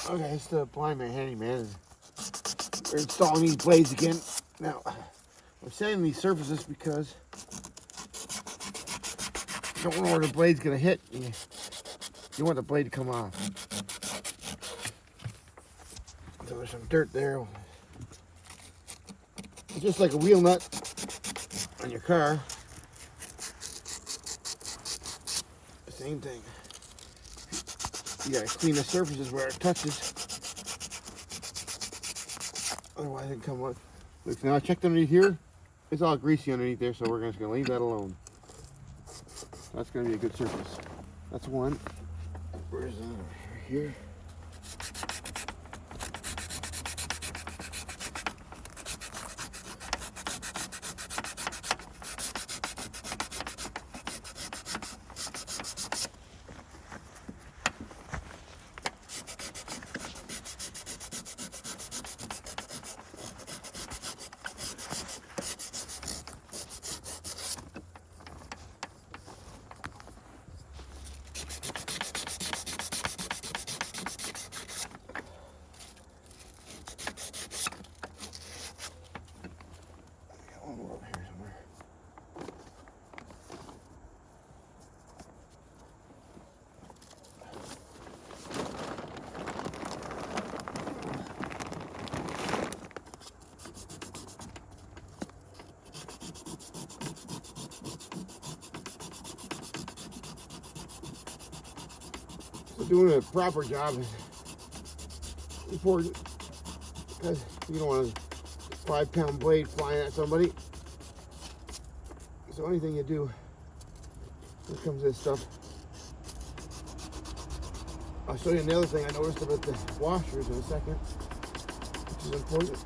Okay, it's the Blind Man Handyman. We're installing these blades again. Now, I'm sanding these surfaces because you don't know where the blade's gonna hit. You want the blade to come off. So there's some dirt there. It's just like a wheel nut on your car. Same thing. You gotta clean the surfaces where it touches. Otherwise, it can come on. Look, now I checked underneath here. It's all greasy underneath there, so we're just gonna leave that alone. That's gonna be a good surface. That's one. Where's that? Right here. So doing a proper job is important because you don't want a 5-pound blade flying at somebody. So anything you do, here comes this stuff. I'll show you another thing I noticed about the washers in a second, which is important.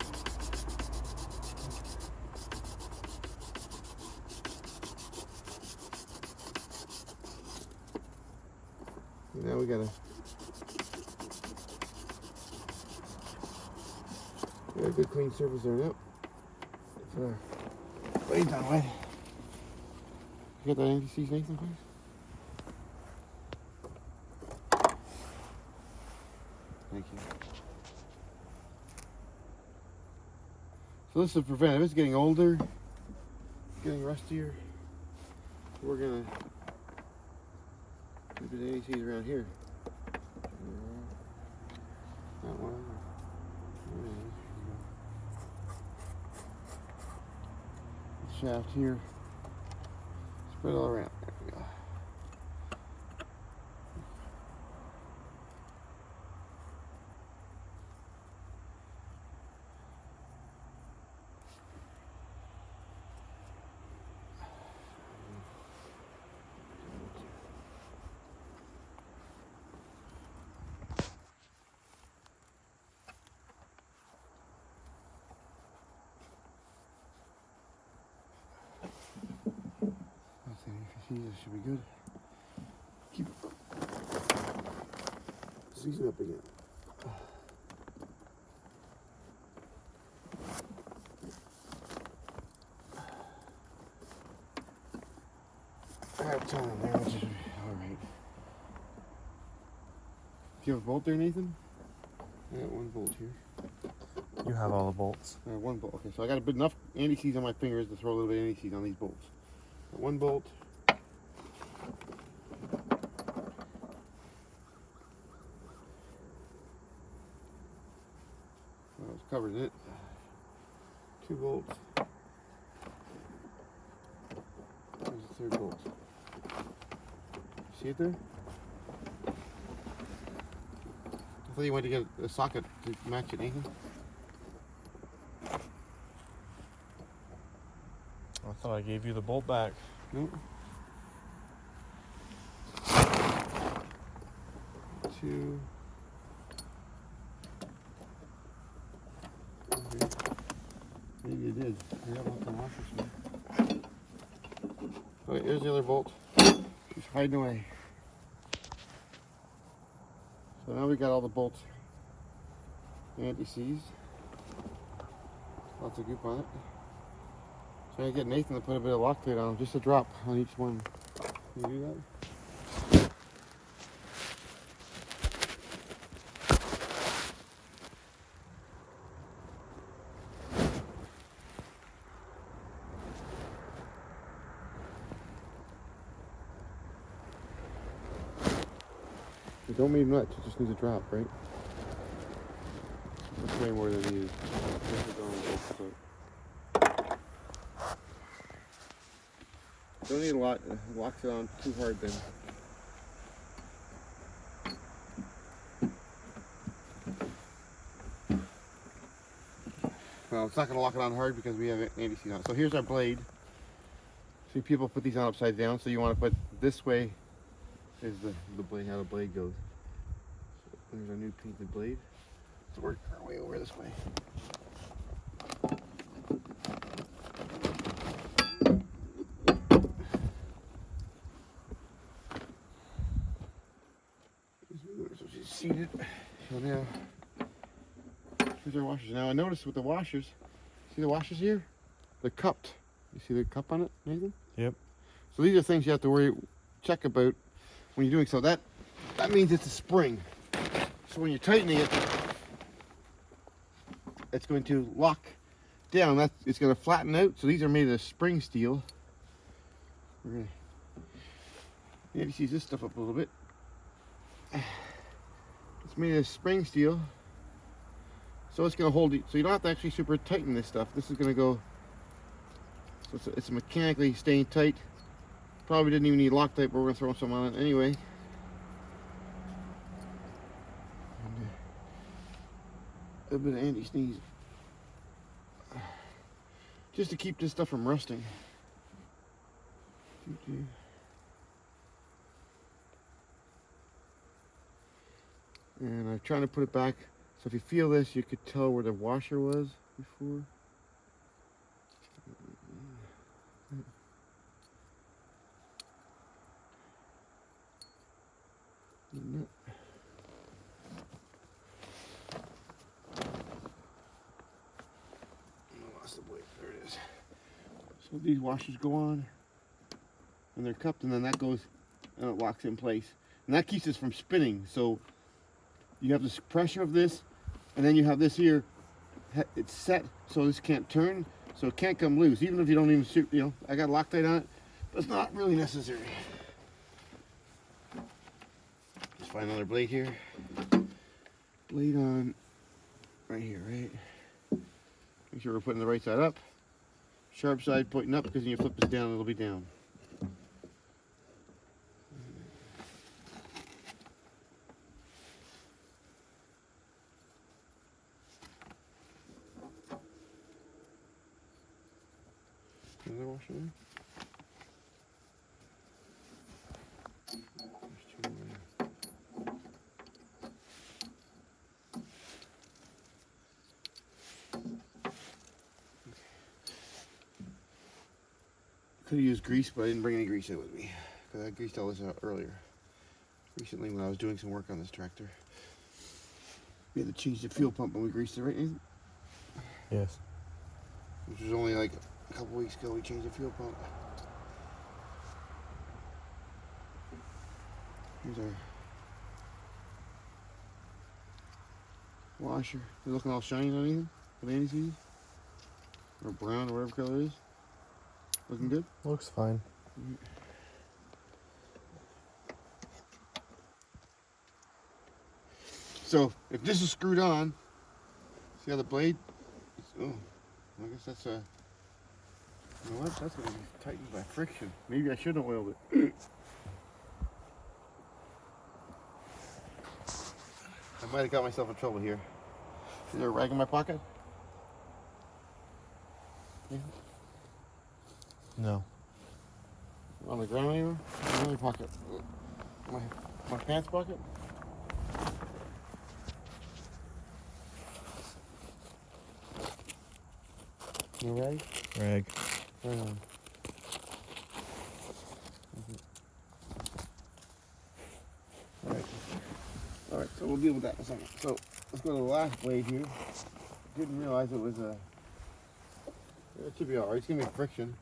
Now we got a good clean surface there now. It's our blades on wet. You got that anti-seize, Nathan, please? Thank you. So this is to prevent, if it's getting older, getting rustier, we're gonna keep the anti-seize around here. That one. Shaft here. Spread it all around. There we go. This should be good. Keep season up again. I have time there, which is all right. Do you have a bolt there, Nathan? I got one bolt here. You have all the bolts. One bolt. Okay, so I got a bit enough anti-seize on my fingers to throw a little bit of anti-seize on these bolts. One bolt. Well, it's covered in it. 2 bolts. There's the 3rd bolt. See it there? I thought you wanted to get a socket to match it, Nathan. I thought I gave you the bolt back. Nope. 2. Okay. Maybe you did. I got one from Washington. Okay, here's the other bolt. She's hiding away. So now we got all the bolts anti-seized. Lots of goop on it. So I get Nathan to put a bit of Loctite on them, just a drop on each one. Can you do that? It don't need much, it just needs a drop, right? That's way more than needed. Don't need a lot, it locks it on too hard then. Well, it's not going to lock it on hard because we have anti-seed on it. So here's our blade. See, people put these on upside down, so you want to put this way is the blade, how the blade goes. So there's our new painted blade. Let's work our way over this way. So she's seated. So now, here's our washers. Now I noticed with the washers, see the washers here? They're cupped. You see the cup on it, Nathan? Yep. So these are things you have to check about when you're doing so. That means it's a spring. So when you're tightening it, it's going to lock down. It's going to flatten out. So these are made of spring steel. You have to seize this stuff up a little bit. It's made of spring steel. So it's going to hold it. So you don't have to actually super tighten this stuff. This is going to go. So it's mechanically staying tight. Probably didn't even need Loctite, but we're going to throw some on it anyway. A bit of anti-sneeze. Just to keep this stuff from rusting. And I'm trying to put it back. So if you feel this, you could tell where the washer was before. There it is. So these washers go on, and they're cupped, and then that goes, and it locks in place, and that keeps this from spinning. So you have this pressure of this, and then you have this here. It's set, so this can't turn, so it can't come loose, even if you don't even shoot. You know, I got Loctite on it, but it's not really necessary. Just find another blade here. Blade on right here, right? Make sure we're putting the right side up. Sharp side pointing up, because when you flip this down, it'll be down. Another washer there? Could have used grease, but I didn't bring any grease in with me because I greased all this out earlier. Recently, when I was doing some work on this tractor, we had to change the fuel pump when we greased it, right, Nathan? Yes. Which was only like a couple weeks ago. We changed the fuel pump. Here's our washer. They're looking all shiny on anything with anti-seize or brown or whatever color it is. Looking good? Looks fine. So if this is screwed on, see how the blade? Oh, I guess that's a. You know what? That's going to be tightened by friction. Maybe I should have oiled it. I might have got myself in trouble here. Is there a rag in my pocket? Yeah. No. On the ground anywhere? In my pocket. My pants pocket? No rag? Rag. Right on. Alright, so we'll deal with that in a second. So let's go to the last blade here. Didn't realize it was a. It should be alright. It's gonna be friction.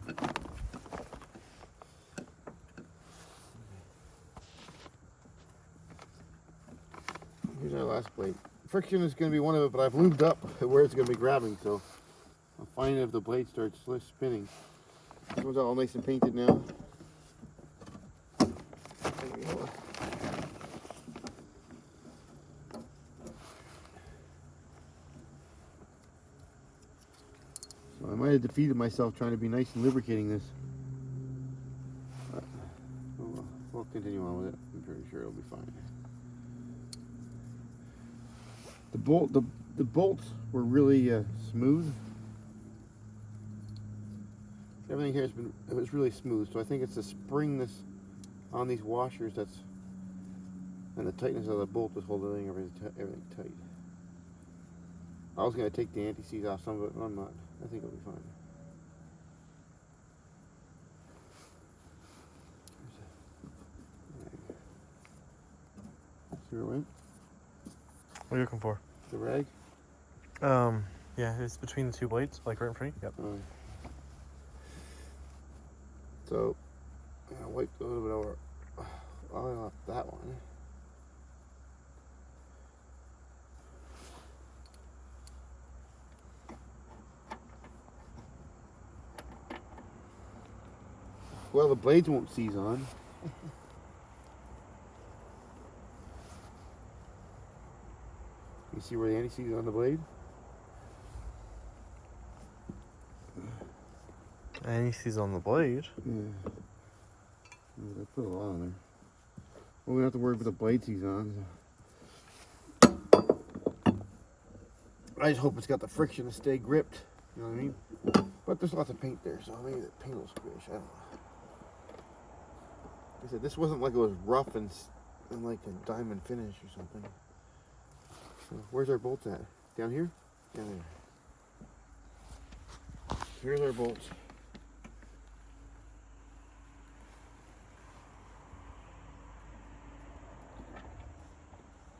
Here's our last blade. Friction is going to be one of it, but I've lubed up where it's going to be grabbing, so I'll find if the blade starts spinning. This one's all nice and painted now. I might have defeated myself trying to be nice and lubricating this. We'll continue on with it. I'm pretty sure it'll be fine. The bolts were really smooth. Everything here it was really smooth, so I think it's the spring that's on these washers and the tightness of the bolt is holding everything tight. I was going to take the anti-seize off some of it, but I'm not. I think it'll be fine. See where it went? What are you looking for? The rag? Yeah, it's between the two blades, like right in front of you. Yep. So, I wiped a little bit over off that one. Well, the blades won't seize on. You see where the anti-seize is on the blade? Anti-seize on the blade? Yeah. I put a lot on there. Well, we don't have to worry about the blade seize on. So. I just hope it's got the friction to stay gripped. You know what I mean? But there's lots of paint there, so maybe the paint will squish. I don't know. Like I said, this wasn't like it was rough and like a diamond finish or something. So where's our bolts at? Down here? Down there. Here's our bolts.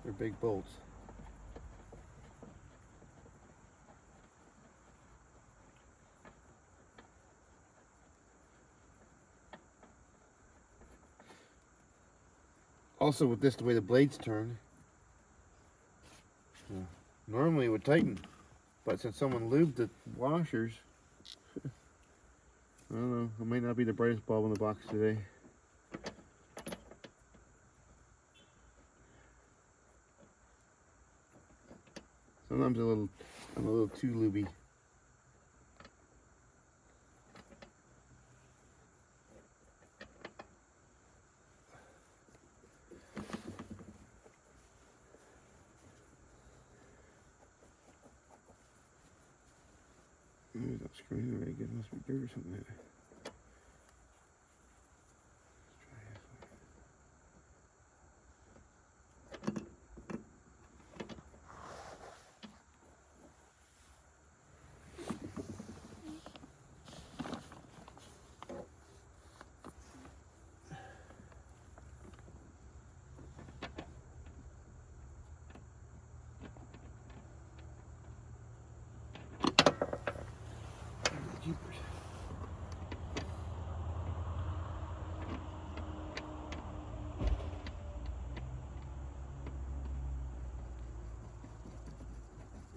They're big bolts. Also, with this, the way the blades turn, normally it would tighten, but since someone lubed the washers, I don't know, it might not be the brightest bulb in the box today. Sometimes I'm a little too lubey. That screen very good. Must be dirt or something like that.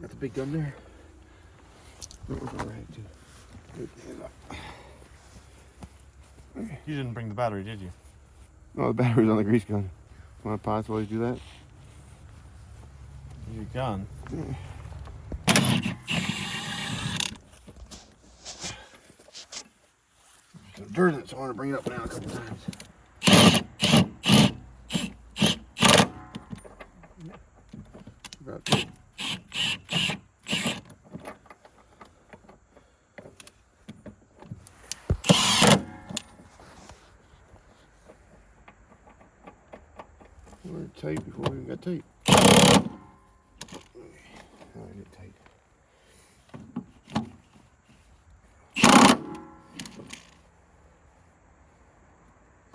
Got the big gun there. That was alright too. Good. You didn't bring the battery, did you? No, the battery's on the grease gun. Want to pause while you do that? Your gun? Some dirt in it, so I want to bring it up and down a couple times. About it. We're tight before we even got tight. Now I get tight.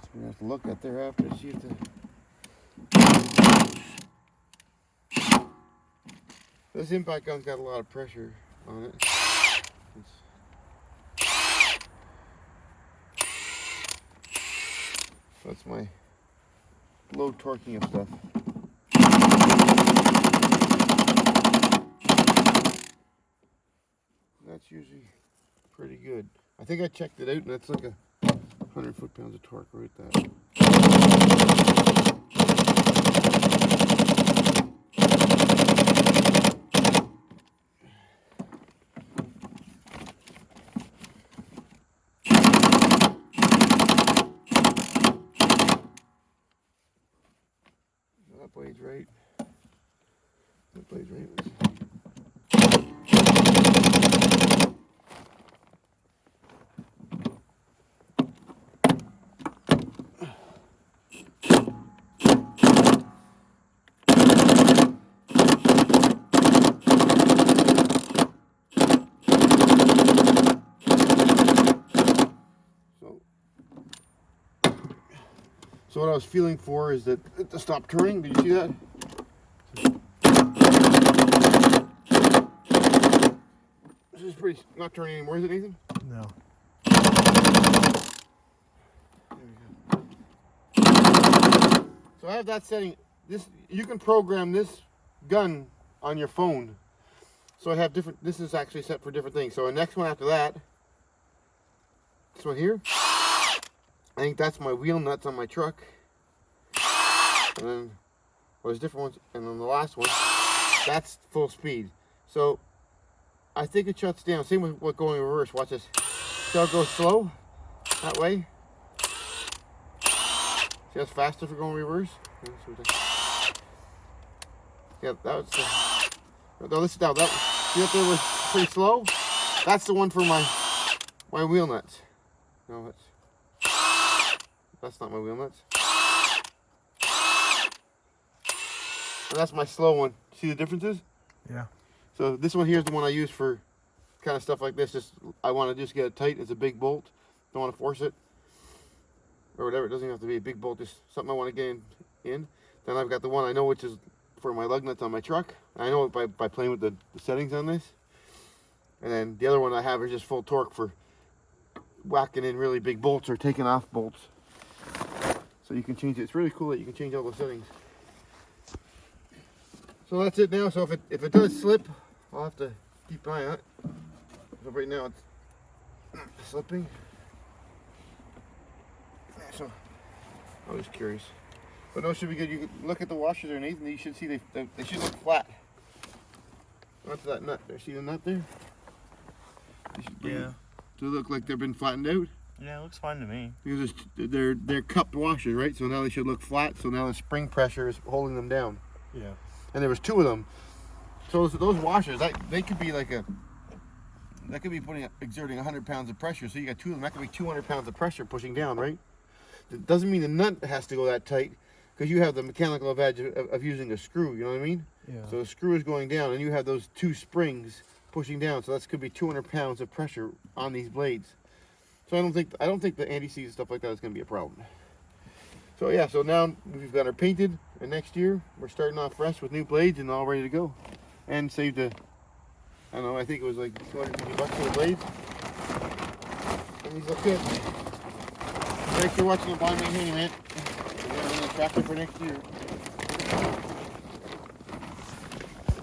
So we have to look at there after to see if this impact gun's got a lot of pressure on it. That's my low torquing of stuff. That's usually pretty good. I think I checked it out and that's like 100 foot-pounds of torque right there. blades, right? So what I was feeling for is that it to stop turning. Did you see that? This is pretty not turning anymore, is it, Nathan? No. There we go. So I have that setting. This you can program this gun on your phone. So I have different. This is actually set for different things. So the next one after that, this one here. I think that's my wheel nuts on my truck. And then, well, there's different ones. And then the last one, that's full speed. So, I think it shuts down. Same with what going in reverse. Watch this. See how it goes slow? That way. See that's faster for going reverse? Yeah, that was no, this is down. That, see up there was pretty slow? That's the one for my wheel nuts. No, that's not my wheel nuts. And that's my slow one. See the differences? Yeah. So this one here is the one I use for kind of stuff like this. Just I want to just get it tight. It's a big bolt. Don't want to force it or whatever. It doesn't even have to be a big bolt. Just something I want to get in. Then I've got the one I know which is for my lug nuts on my truck. I know it by playing with the settings on this. And then the other one I have is just full torque for whacking in really big bolts or taking off bolts. So you can change it. It's really cool that you can change all the settings. So that's it now. So if it does slip, I'll have to keep an eye on it. So right now it's slipping. So I was curious. But no, it should be good. You can look at the washers there, Nathan. You should see they should look flat. Onto that nut there. See the nut there? Yeah. To look like they've been flattened out. Yeah, it looks fine to me. Because they're cupped washers, right? So now they should look flat. So now the spring pressure is holding them down. Yeah. And there was two of them. So those washers, they could be like that could be exerting 100 pounds of pressure. So you got two of them. That could be 200 pounds of pressure pushing down, right? It doesn't mean the nut has to go that tight, because you have the mechanical advantage of using a screw. You know what I mean? Yeah. So the screw is going down, and you have those two springs pushing down. So that could be 200 pounds of pressure on these blades. So I don't think the anti-seize and stuff like that is going to be a problem. So yeah, so now we've got her painted, and next year we're starting off fresh with new blades and all ready to go. And saved I don't know, I think it was like $250 for the blades. And these look good. Thanks for watching the Blind Man Handyman. We're going to tractor for next year.